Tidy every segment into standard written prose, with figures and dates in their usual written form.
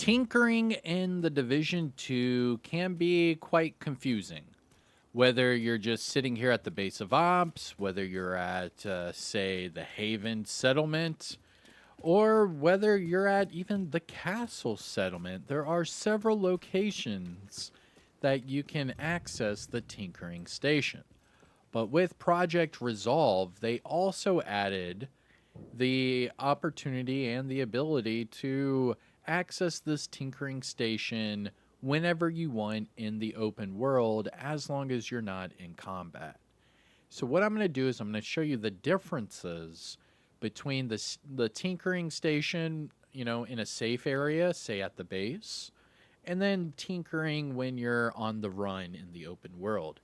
Tinkering in the Division 2 can be quite confusing. Whether you're just sitting here at the base of ops, whether you're at, say, the Haven settlement, or whether you're at even the castle settlement, there are several locations that you can access the tinkering station. But with Project Resolve, they also added the opportunity and the ability to access this tinkering station whenever you want in the open world, as long as you're not in combat. So what I'm going to do is I'm going to show you the differences between the tinkering station, in a safe area, say at the base, and then tinkering when you're on the run in the open world.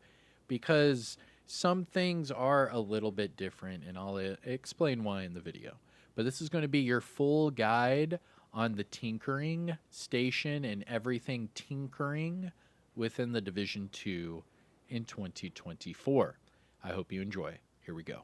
Because some things are a little bit different, and I'll explain why in the video. But this is going to be your full guide on the tinkering station and everything tinkering within the Division 2 in 2024. I hope you enjoy. Here we go.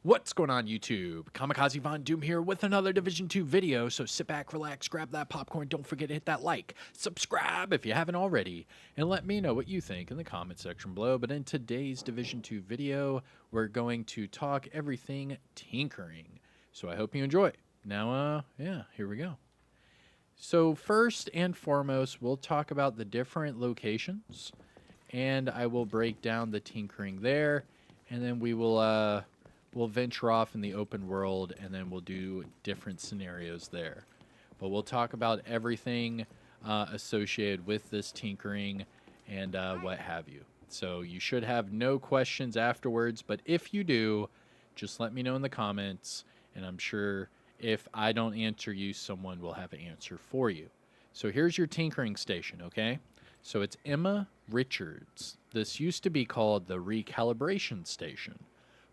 What's going on, YouTube? Kamikazevondoom here with another Division 2 video, so sit back, relax, grab that popcorn, don't forget to hit that like, subscribe if you haven't already, and let me know what you think in the comment section below. But in today's Division 2 video, we're going to talk everything tinkering, so I hope you enjoy. Now, here we go. So first and foremost, we'll talk about the different locations, and I will break down the tinkering there, and then we'll venture off in the open world, and then we'll do different scenarios there. But we'll talk about everything associated with this tinkering and what have you. So you should have no questions afterwards, but if you do, just let me know in the comments, and I'm sure if I don't answer you, someone will have an answer for you. So here's your tinkering station, okay? So it's Emma Richards. This used to be called the recalibration station,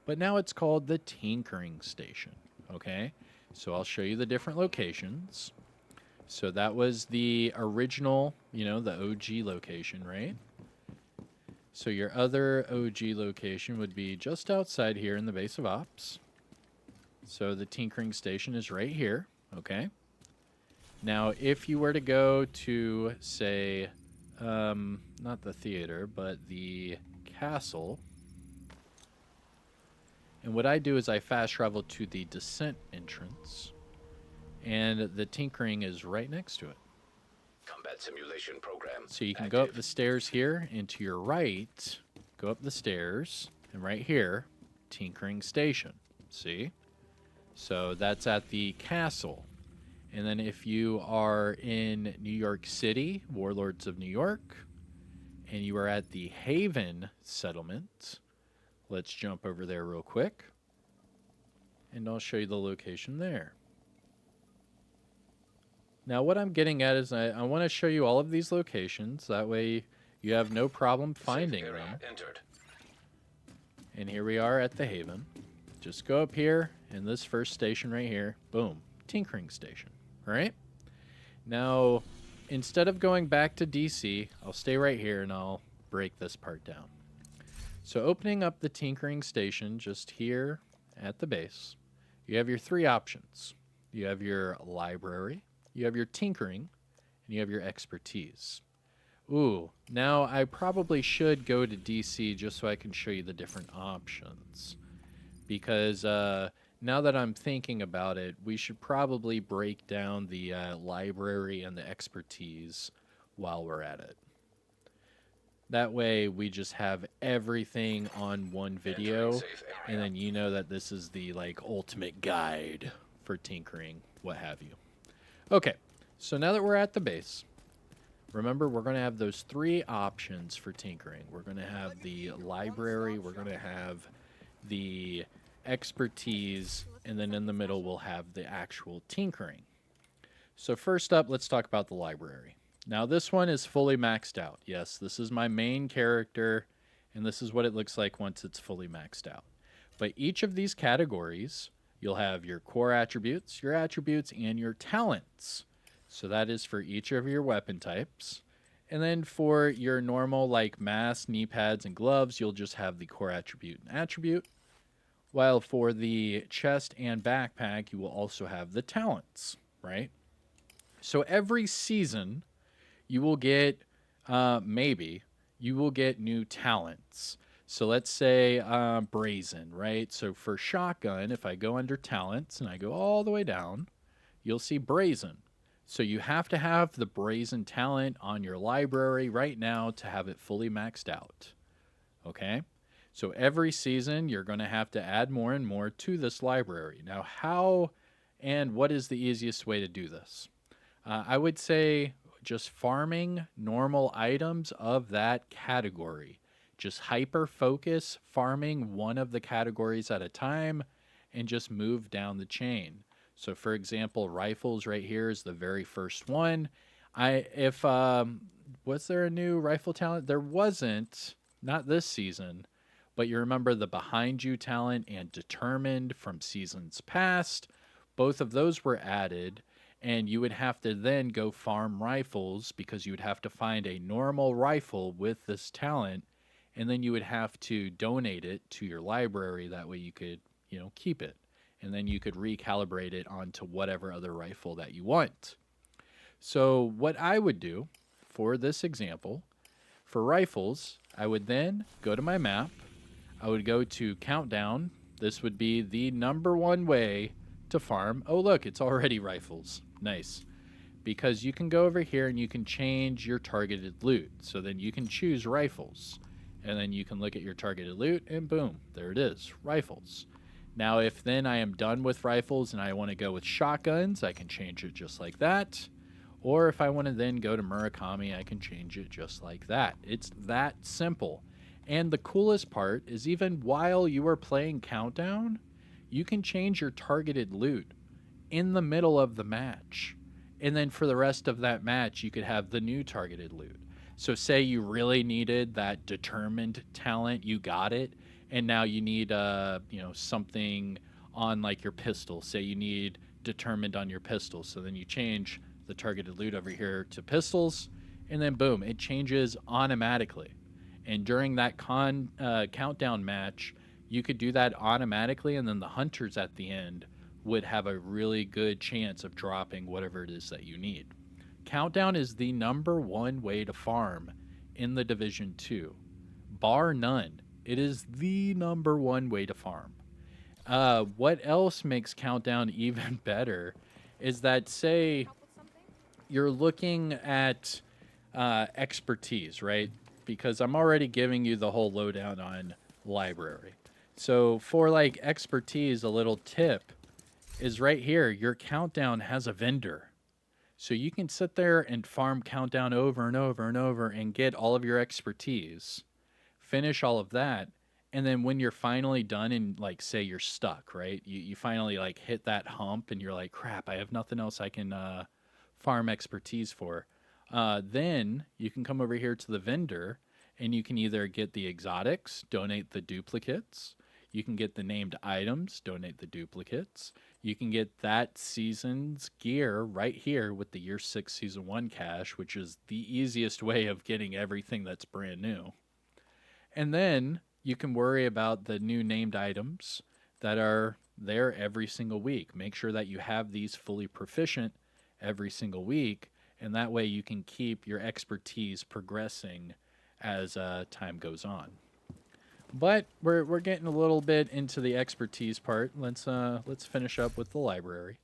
but now it's called the tinkering station, okay? So I'll show you the different locations. So that was the original, the OG location, right? So your other OG location would be just outside here in the base of ops. So the tinkering station is right here, okay? Now, if you were to go to, say, not the theater, but the castle, and what I do is I fast travel to the descent entrance, and the tinkering is right next to it. Combat simulation program. So you can go up the stairs here, and to your right, go up the stairs, and right here, tinkering station. See? So that's at the castle. And then if you are in New York City, Warlords of New York, and you are at the Haven settlement, let's jump over there real quick, and I'll show you the location there. Now what I'm getting at is I want to show you all of these locations. That way you have no problem finding them. Entered. And here we are at the Haven. Just go up here, and this first station right here, boom, tinkering station, all right? Now, instead of going back to DC, I'll stay right here, and I'll break this part down. So opening up the tinkering station just here at the base, you have your three options. You have your library, you have your tinkering, and you have your expertise. Ooh, now I probably should go to DC just so I can show you the different options. Because now that I'm thinking about it, we should probably break down the library and the expertise while we're at it. That way we just have everything on one video, and then you know that this is the ultimate guide for tinkering, what have you. Okay, so now that we're at the base, remember we're going to have those three options for tinkering. We're going to have the library, we're going to have the expertise, and then in the middle we'll have the actual tinkering. So first up, let's talk about the library. Now this one is fully maxed out. Yes, this is my main character, and this is what it looks like once it's fully maxed out. But each of these categories, you'll have your core attributes, and your talents. So that is for each of your weapon types. And then for your normal mask, knee pads, and gloves, you'll just have the core attribute and attribute. While for the chest and backpack, you will also have the talents, right? So every season, you will get maybe you will get new talents. So let's say brazen, right? So for shotgun, if I go under talents and I go all the way down, you'll see brazen. So you have to have the brazen talent on your library right now to have it fully maxed out. Okay? So every season, you're going to have to add more and more to this library. Now, how and what is the easiest way to do this? I would say just farming normal items of that category. Just hyper focus farming one of the categories at a time and just move down the chain. So, for example, rifles right here is the very first one. I if Was there a new rifle talent? There wasn't, not this season, but you remember the behind you talent and determined from seasons past. Both of those were added, and you would have to then go farm rifles because you would have to find a normal rifle with this talent, and then you would have to donate it to your library. That way you could, keep it, and then you could recalibrate it onto whatever other rifle that you want. So what I would do for this example, for rifles, I would then go to my map. I would go to countdown. This would be the number one way to farm. Oh, look, it's already rifles. Nice. Because you can go over here and you can change your targeted loot. So then you can choose rifles. And then you can look at your targeted loot and boom, there it is, rifles. Now, if then I am done with rifles and I want to go with shotguns, I can change it just like that. Or if I want to then go to Murakami, I can change it just like that. It's that simple. And the coolest part is even while you are playing Countdown, you can change your targeted loot in the middle of the match. And then for the rest of that match, you could have the new targeted loot. So say you really needed that determined talent, you got it, and now you need something on like your pistol. Say you need determined on your pistol. So then you change the targeted loot over here to pistols, and then boom, it changes automatically. And during that countdown match, you could do that automatically, and then the hunters at the end would have a really good chance of dropping whatever it is that you need. Countdown is the number one way to farm in the Division 2. Bar none. It is the number one way to farm. What else makes Countdown even better is that, say, you're looking at expertise, right? Because I'm already giving you the whole lowdown on library. So for like expertise, a little tip is right here. Your Countdown has a vendor. So you can sit there and farm Countdown over and over and over and get all of your expertise, finish all of that, and then when you're finally done and like say you're stuck, right? You finally like hit that hump and you're like, crap, I have nothing else I can farm expertise for. Then you can come over here to the vendor and you can either get the exotics, donate the duplicates. You can get the named items, donate the duplicates. You can get that season's gear right here with the year 6 season 1 cash, which is the easiest way of getting everything that's brand new. And then you can worry about the new named items that are there every single week. Make sure that you have these fully proficient every single week, and that way you can keep your expertise progressing as time goes on. But we're getting a little bit into the expertise part. Let's finish up with the library.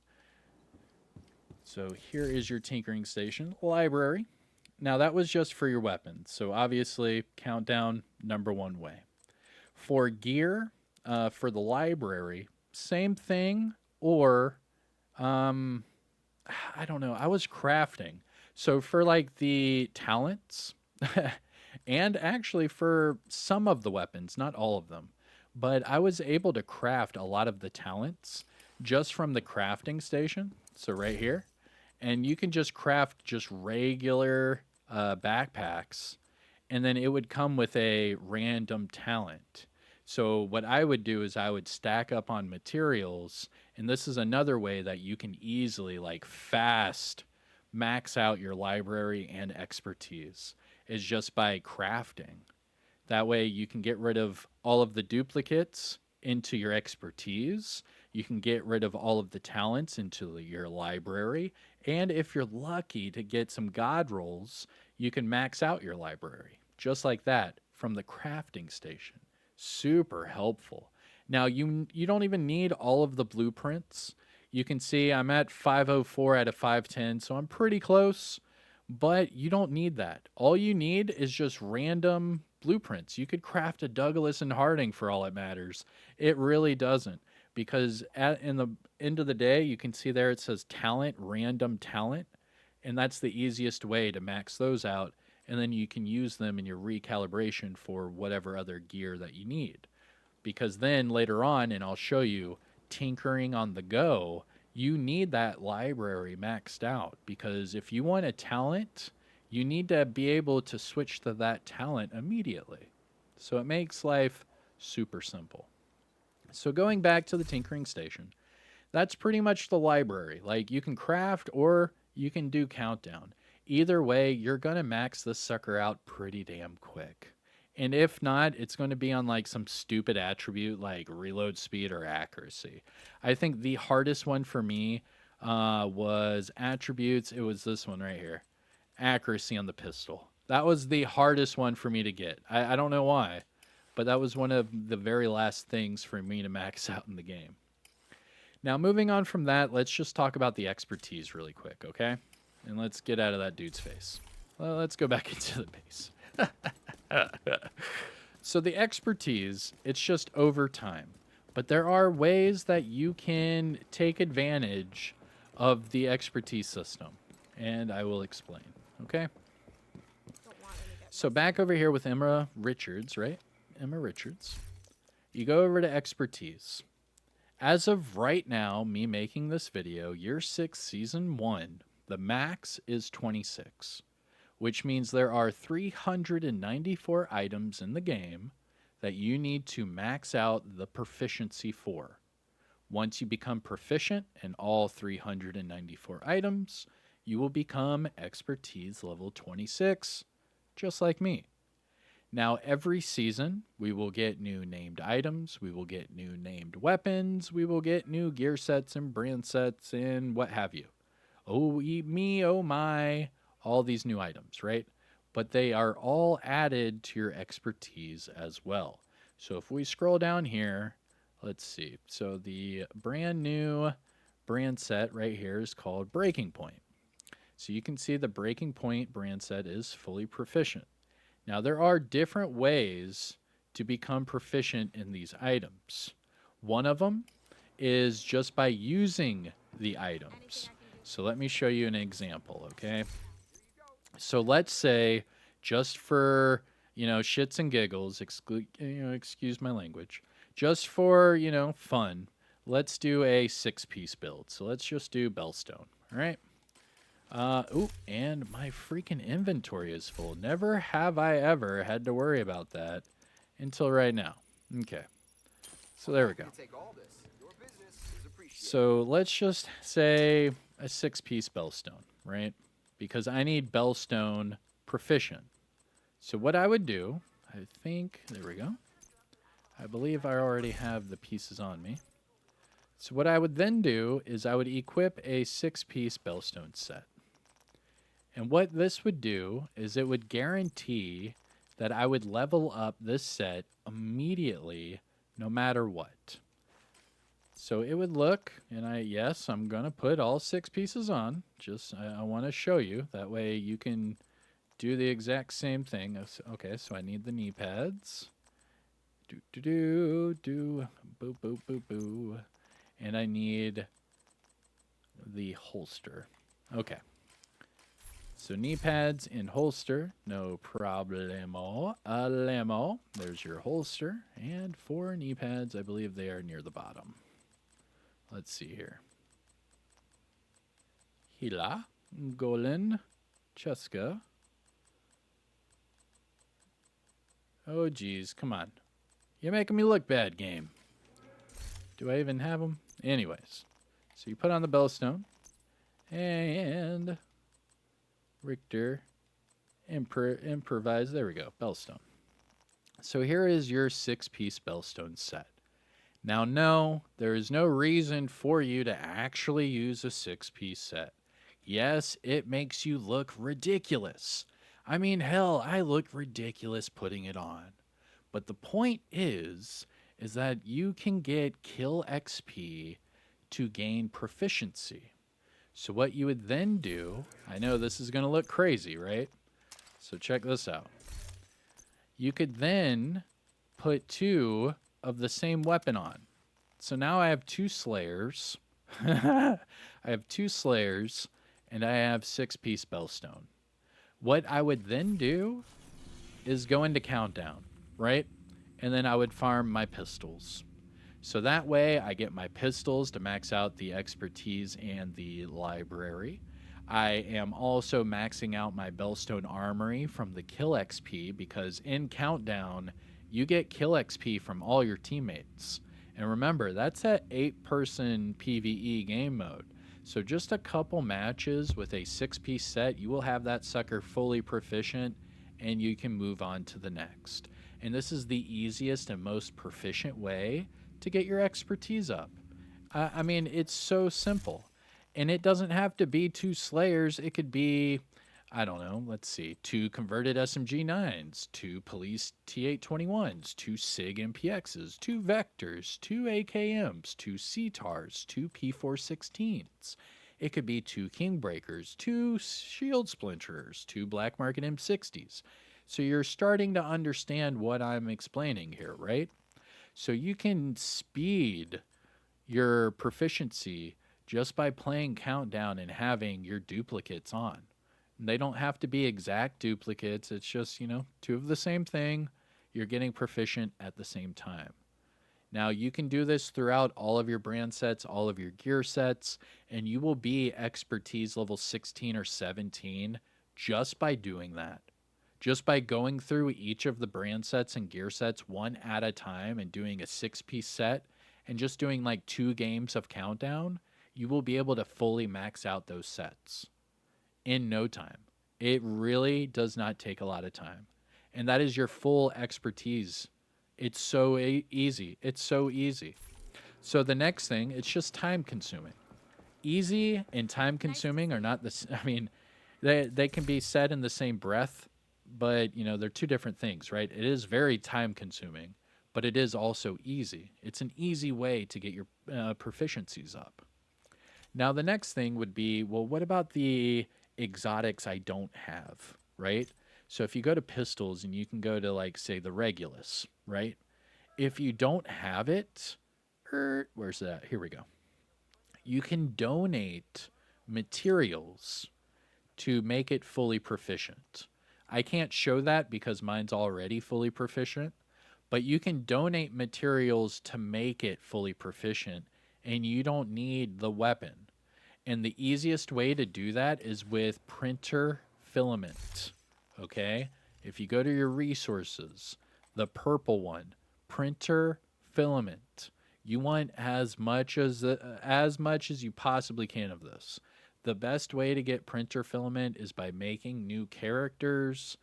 So here is your tinkering station library. Now that was just for your weapons. So obviously countdown number one way. For gear, for the library, same thing, or I don't know. I was crafting. So for like the talents, and actually for some of the weapons, not all of them, but I was able to craft a lot of the talents just from the crafting station. So right here, and you can just craft just regular backpacks, and then it would come with a random talent. So what I would do is I would stack up on materials, and this is another way that you can easily like fast max out your library and expertise is just by crafting. That way you can get rid of all of the duplicates into your expertise. You can get rid of all of the talents into your library, And if you're lucky to get some god rolls, you can max out your library just like that from the crafting station. Super helpful. Now you don't even need all of the blueprints. You can see I'm at 504 out of 510, so I'm pretty close, but you don't need that. All you need is just random blueprints. You could craft a Douglas and Harding for all it matters. It really doesn't, because in the end of the day, you can see there it says talent, random talent, and that's the easiest way to max those out, and then you can use them in your recalibration for whatever other gear that you need. Because then later on, and I'll show you, tinkering on the go, you need that library maxed out, because if you want a talent, you need to be able to switch to that talent immediately. So it makes life super simple. So going back to the tinkering station, that's pretty much the library. Like, you can craft or you can do countdown. Either way, you're going to max this sucker out pretty damn quick. And if not, it's going to be on like some stupid attribute like reload speed or accuracy. I think the hardest one for me was attributes. It was this one right here, accuracy on the pistol. That was the hardest one for me to get. I don't know why, but that was one of the very last things for me to max out in the game. Now, moving on from that, let's just talk about the expertise really quick, okay? And let's get out of that dude's face. Well, let's go back into the base. So the expertise, it's just over time. But there are ways that you can take advantage of the expertise system. And I will explain, okay? So back over here with Emma Richards, right? Emma Richards. You go over to expertise. As of right now, me making this video, year 6, season 1, the max is 26, which means there are 394 items in the game that you need to max out the proficiency for. Once you become proficient in all 394 items, you will become expertise level 26, just like me. Now, every season, we will get new named items, we will get new named weapons, we will get new gear sets and brand sets and what have you. Oh, me, oh my, all these new items, right? But they are all added to your expertise as well. So if we scroll down here, let's see. So the brand new brand set right here is called Breaking Point. So you can see the Breaking Point brand set is fully proficient. Now, there are different ways to become proficient in these items. One of them is just by using the items. So let me show you an example, okay? So let's say, just for, shits and giggles, excuse my language, just for, fun, let's do a 6-piece build. So let's just do Bellstone, all right? And my freaking inventory is full. Never have I ever had to worry about that until right now. Okay. So there we go. So let's just say a 6-piece Bellstone, right? Because I need Bellstone proficient. So what I would do, I think, there we go. I believe I already have the pieces on me. So what I would then do is I would equip a 6-piece Bellstone set. And what this would do is it would guarantee that I would level up this set immediately, no matter what. So it would look, and I'm going to put all 6 pieces on. Just, I want to show you. That way you can do the exact same thing. Okay, so I need the knee pads. Boo, boo, boo, boo. And I need the holster. Okay. So knee pads in holster, no problemo. Lemo. There's your holster. And 4 knee pads, I believe they are near the bottom. Let's see here. Hila, Golan, Cheska. Oh, geez, come on. You're making me look bad, game. Do I even have them? Anyways, so you put on the Bellstone. And Richter, improvise. There we go, Bellstone. So here is your 6-piece Bellstone set. Now, no, there is no reason for you to actually use a 6-piece set. Yes, it makes you look ridiculous. I mean, hell, I look ridiculous putting it on. But the point is that you can get kill XP to gain proficiency. So what you would then do, I know this is going to look crazy, right? So check this out. You could then put two of the same weapon on. So now I have two slayers. I have two slayers and I have 6 piece spellstone. What I would then do is go into countdown, right? And then I would farm my pistols. So that way I get my pistols to max out the expertise and the library. I am also maxing out my Bellstone Armory from the kill XP because in Countdown, you get kill XP from all your teammates. And remember, that's at 8-person PvE game mode. So just a couple matches with a 6-piece set, you will have that sucker fully proficient and you can move on to the next. And this is the easiest and most proficient way to get your expertise up. I mean, it's so simple. And it doesn't have to be two Slayers. It could be, I don't know, let's see, two converted SMG 9s, two police T821s, two SIG MPXs, two Vectors, two AKMs, two CTARs, two P416s. It could be two Kingbreakers, two Shield Splinterers, two Black Market M60s. So you're starting to understand what I'm explaining here, right? So you can speed your proficiency just by playing Countdown and having your duplicates on. And they don't have to be exact duplicates. It's just, two of the same thing. You're getting proficient at the same time. Now, you can do this throughout all of your brand sets, all of your gear sets, and you will be expertise level 16 or 17 just by doing that. Just by going through each of the brand sets and gear sets one at a time and doing a 6-piece set and just doing like 2 games of Countdown, you will be able to fully max out those sets in no time. It really does not take a lot of time. And that is your full expertise. It's so easy. It's so easy. So the next thing, it's just time consuming. Easy and time consuming are not the I mean, they can be said in the same breath, but they're two different things, right? It is very time consuming, but it is also easy. It's an easy way to get your proficiencies up. Now the next thing would be, well, what about the exotics I don't have, right? So if you go to pistols and you can go to like say the Regulus, right? If you don't have it, where's that? Here we go. You can donate materials to make it fully proficient. I can't show that because mine's already fully proficient, but you can donate materials to make it fully proficient and you don't need the weapon. And the easiest way to do that is with printer filament. Okay? If you go to your resources, the purple one, printer filament. You want as much as you possibly can of this. The best way to get printer filament is by making new characters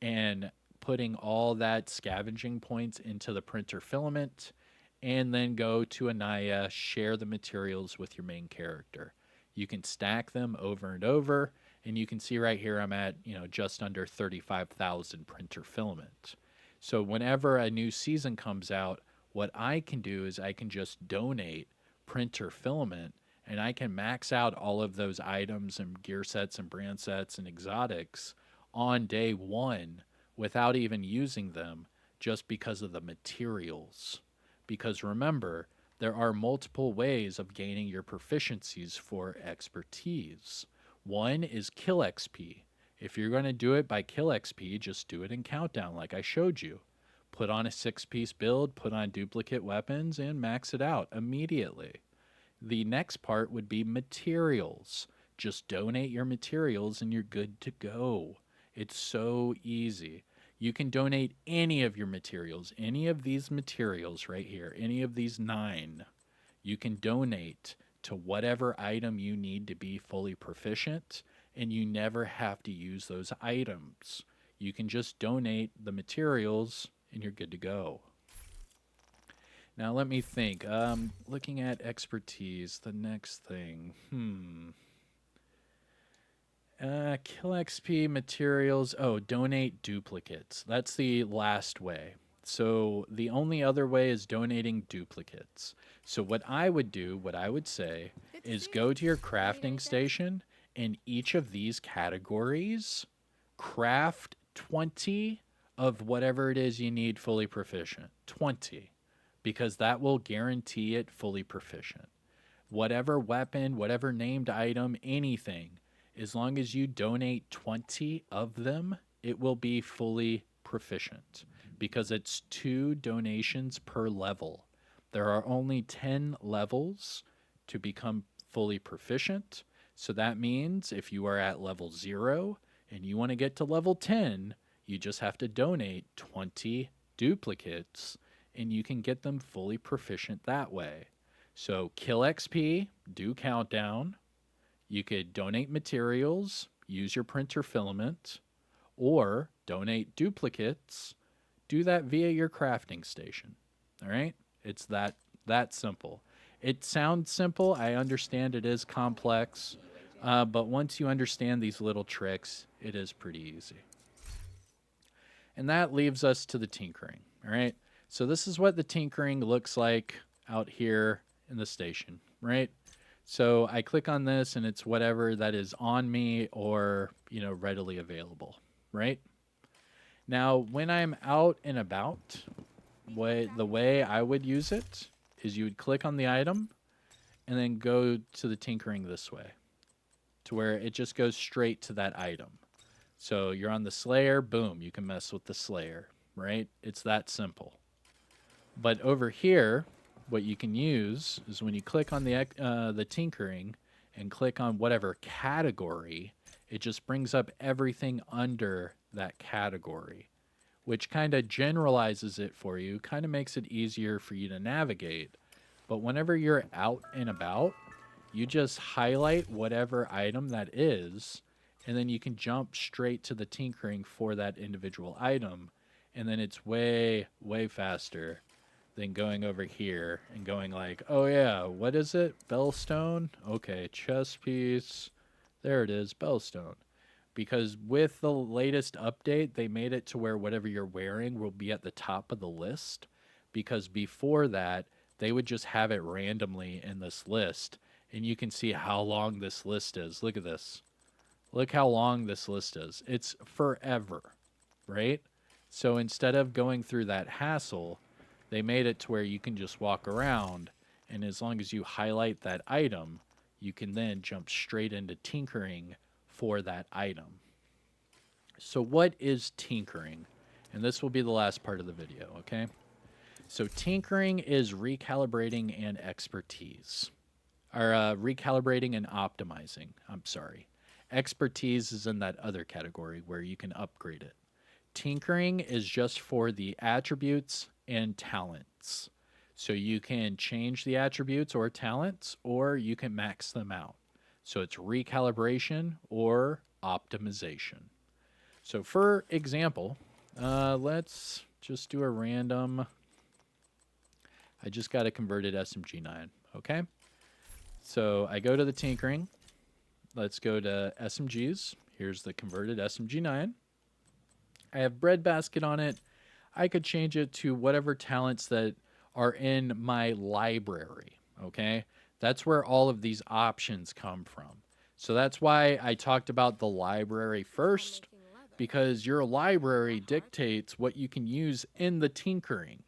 and putting all that scavenging points into the printer filament, and then go to Anaya, share the materials with your main character. You can stack them over and over, and you can see right here I'm at, just under 35,000 printer filament. So whenever a new season comes out, what I can do is I can just donate printer filament and I can max out all of those items and gear sets and brand sets and exotics on day 1 without even using them, just because of the materials. Because remember, there are multiple ways of gaining your proficiencies for expertise. One is kill XP. If you're going to do it by kill XP, just do it in Countdown like I showed you. Put on a 6-piece build, put on duplicate weapons, and max it out immediately. The next part would be materials. Just donate your materials and you're good to go. It's so easy. You can donate any of your materials, any of these materials right here, any of these 9. You can donate to whatever item you need to be fully proficient, and you never have to use those items. You can just donate the materials and you're good to go. Now let me think. Looking at expertise, the next thing. Kill XP materials. Oh, donate duplicates. That's the last way. So the only other way is donating duplicates. So what I would do, what I would say, is go to your crafting station. In each of these categories, craft 20 of whatever it is you need fully proficient. 20. Because that will guarantee it fully proficient. Whatever weapon, whatever named item, anything, as long as you donate 20 of them, it will be fully proficient because it's 2 donations per level. There are only 10 levels to become fully proficient. So that means if you are at level 0 and you want to get to level 10, you just have to donate 20 duplicates and you can get them fully proficient that way. So kill XP, do countdown. You could donate materials, use your printer filament, or donate duplicates. Do that via your crafting station. All right? It's that simple. It sounds simple. I understand it is complex. But once you understand these little tricks, it is pretty easy. And that leaves us to the tinkering. All right? So this is what the tinkering looks like out here in the station, right? So I click on this and it's whatever that is on me or, readily available, right? Now, when I'm out and about, the way I would use it is you would click on the item and then go to the tinkering this way to where it just goes straight to that item. So you're on the Slayer, boom, you can mess with the Slayer, right? It's that simple. But over here, what you can use is when you click on the tinkering and click on whatever category, it just brings up everything under that category, which kind of generalizes it for you, kind of makes it easier for you to navigate. But whenever you're out and about, you just highlight whatever item that is, and then you can jump straight to the tinkering for that individual item, and then it's way, way faster than going over here and going like, oh yeah, what is it? Bellstone? Okay, chess piece. There it is, Bellstone. Because with the latest update, they made it to where whatever you're wearing will be at the top of the list. Because before that, they would just have it randomly in this list. And you can see how long this list is. Look at this. Look how long this list is. It's forever, right? So instead of going through that hassle, they made it to where you can just walk around, and as long as you highlight that item, you can then jump straight into tinkering for that item. So what is tinkering? And this will be the last part of the video, okay? So tinkering is recalibrating and expertise. Or recalibrating and optimizing, I'm sorry. Expertise is in that other category where you can upgrade it. Tinkering is just for the attributes and talents. So you can change the attributes or talents, or you can max them out. So it's recalibration or optimization. So for example, let's just do a random. I just got a converted SMG9, okay? So I go to the tinkering. Let's go to SMGs. Here's the converted SMG9. I have breadbasket on it. I could change it to whatever talents that are in my library, okay? That's where all of these options come from. So that's why I talked about the library first, because your library dictates what you can use in the tinkering.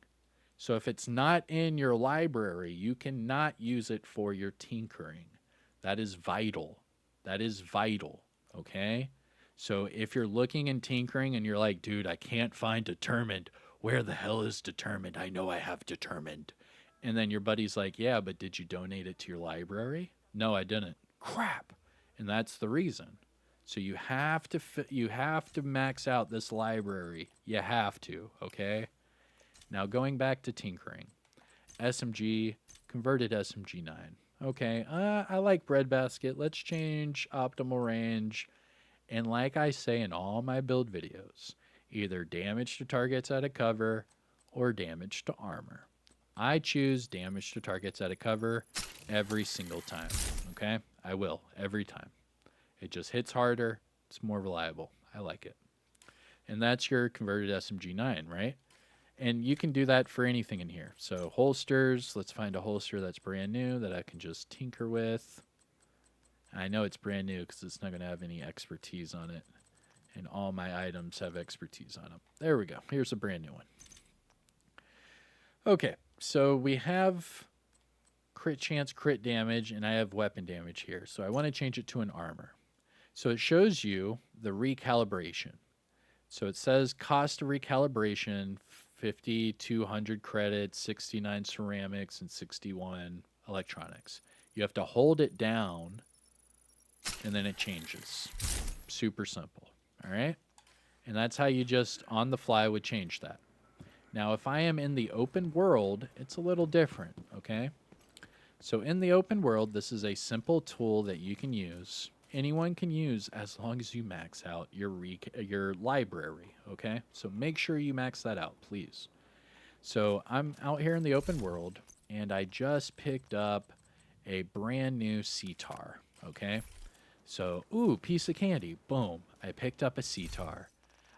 So if it's not in your library, you cannot use it for your tinkering. That is vital. That is vital, okay? So if you're looking and tinkering and you're like, dude, I can't find determined. Where the hell is determined? I know I have determined. And then your buddy's like, yeah, but did you donate it to your library? No, I didn't. Crap. And that's the reason. So you have to max out this library. You have to, okay? Now going back to tinkering. SMG, converted SMG9. Okay, I like breadbasket. Let's change optimal range. And like I say in all my build videos, either damage to targets out of cover or damage to armor. I choose damage to targets out of cover every single time, okay? I will, every time. It just hits harder, It's more reliable. I like it. And that's your converted SMG9, right? And you can do that for anything in here. So holsters, let's find a holster that's brand new that I can just tinker with. I know it's brand new because it's not going to have any expertise on it. And all my items have expertise on them. There we go. Here's a brand new one. Okay, so we have crit chance, crit damage, and I have weapon damage here. So I want to change it to an armor. So it shows you the recalibration. So it says cost of recalibration, 5,200 credits, 69 ceramics, and 61 electronics. You have to hold it down, and then it changes. Super simple, all right? And that's how you just, on the fly, would change that. Now, if I am in the open world, it's a little different, okay? So in the open world, this is a simple tool that you can use. Anyone can use as long as you max out your library, okay? So make sure you max that out, please. So I'm out here in the open world, and I just picked up a brand new CTAR, okay? So, ooh, piece of candy, boom. I picked up a CTAR.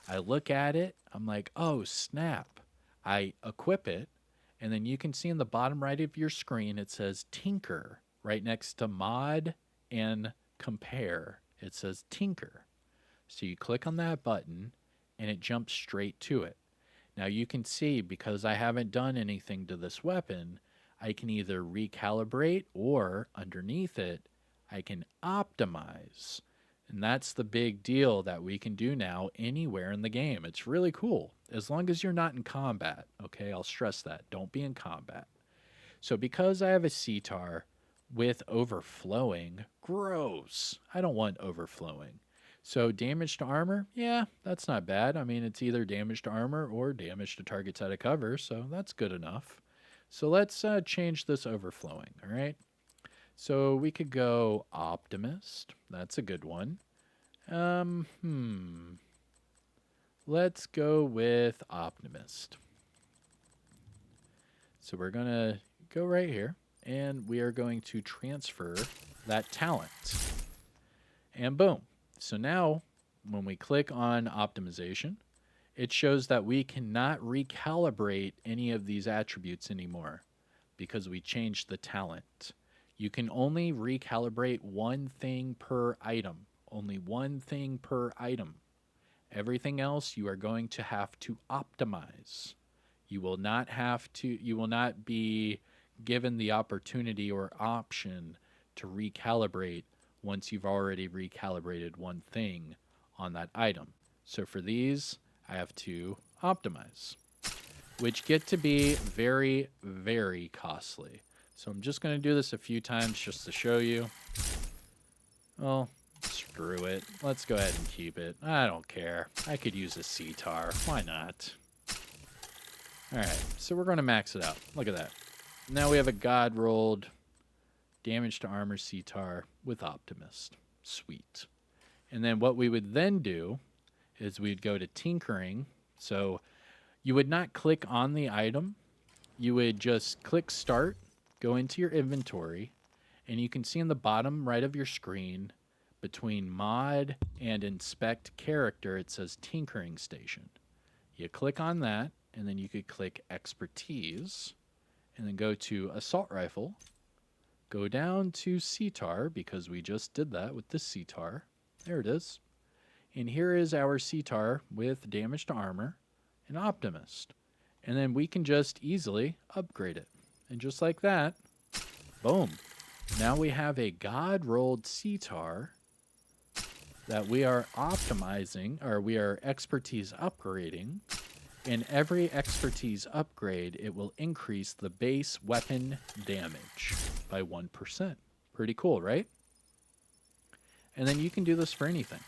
I look at it, I'm like, oh, snap. I equip it, and then you can see in the bottom right of your screen, it says Tinker right next to Mod and Compare. It says Tinker. So you click on that button, and it jumps straight to it. Now you can see, because I haven't done anything to this weapon, I can either recalibrate or underneath it, I can optimize. And that's the big deal that we can do now anywhere in the game. It's really cool. As long as you're not in combat, okay? I'll stress that. Don't be in combat. So because I have a CTAR with overflowing, gross. I don't want overflowing. So damage to armor, yeah, that's not bad. I mean, it's either damage to armor or damage to targets out of cover, so that's good enough. So let's change this overflowing, all right? So we could go Optimist. That's a good one. Let's go with Optimist. So we're going to go right here, and we are going to transfer that talent. And boom. So now, when we click on Optimization, it shows that we cannot recalibrate any of these attributes anymore because we changed the talent. You can only recalibrate one thing per item. Only one thing per item. Everything else you are going to have to optimize. You will not be given the opportunity or option to recalibrate once you've already recalibrated one thing on that item. So for these, I have to optimize, which get to be very, very costly. So I'm just going to do this a few times just to show you. Well, screw it. Let's go ahead and keep it. I don't care. I could use a CTAR. Why not? Alright, so we're going to max it out. Look at that. Now we have a God rolled damage to armor CTAR with Optimist. Sweet. And then what we would then do is we'd go to Tinkering. So you would not click on the item. You would just click Start, go into your inventory, and you can see in the bottom right of your screen between Mod and Inspect Character, it says Tinkering Station. You click on that, and then you could click Expertise, and then go to Assault Rifle, go down to CTAR, because we just did that with this CTAR. There it is. And here is our CTAR with damage to armor and Optimist. And then we can just easily upgrade it. And just like that, boom. Now we have a God-rolled CTAR that we are optimizing, or we are expertise upgrading. And every expertise upgrade, it will increase the base weapon damage by 1%. Pretty cool, right? And then you can do this for anything.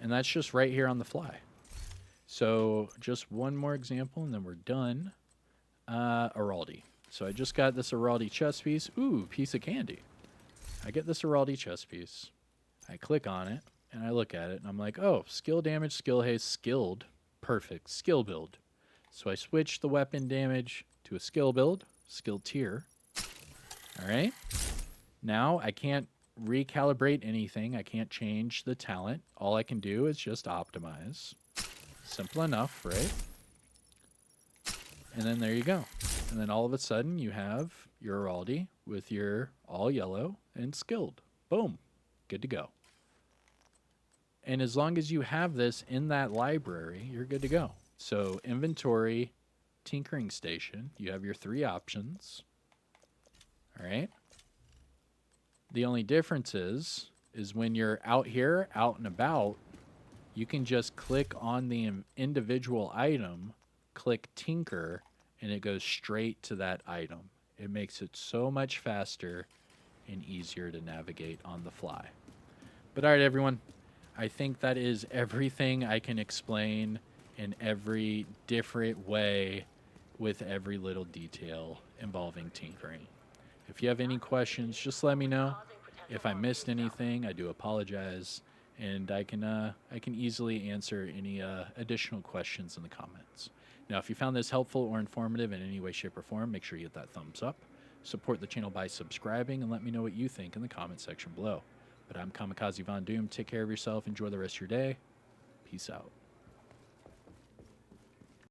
And that's just right here on the fly. So just one more example, and then we're done. Araldi. So I just got this Araldi chest piece. Ooh, piece of candy. I get this Araldi chest piece. I click on it, and I look at it, and I'm like, oh, skill damage, skill haste, skilled. Perfect. Skill build. So I switch the weapon damage to a skill build, skill tier. All right. Now I can't recalibrate anything. I can't change the talent. All I can do is just optimize. Simple enough, right? And then there you go. And then all of a sudden you have your Aldi with your all yellow and skilled. Boom. Good to go. And as long as you have this in that library, you're good to go. So inventory, tinkering station, you have your 3 options. All right. The only difference is when you're out here, out and about, you can just click on the individual item, click tinker, and it goes straight to that item. It makes it so much faster and easier to navigate on the fly. But all right, everyone, I think that is everything I can explain in every different way with every little detail involving tinkering. If you have any questions, just let me know. If I missed anything, I do apologize, and I can easily answer any additional questions in the comments. Now, if you found this helpful or informative in any way, shape, or form, make sure you hit that thumbs up. Support the channel by subscribing, and let me know what you think in the comment section below. But I'm Kamikazevondoom. Take care of yourself. Enjoy the rest of your day. Peace out.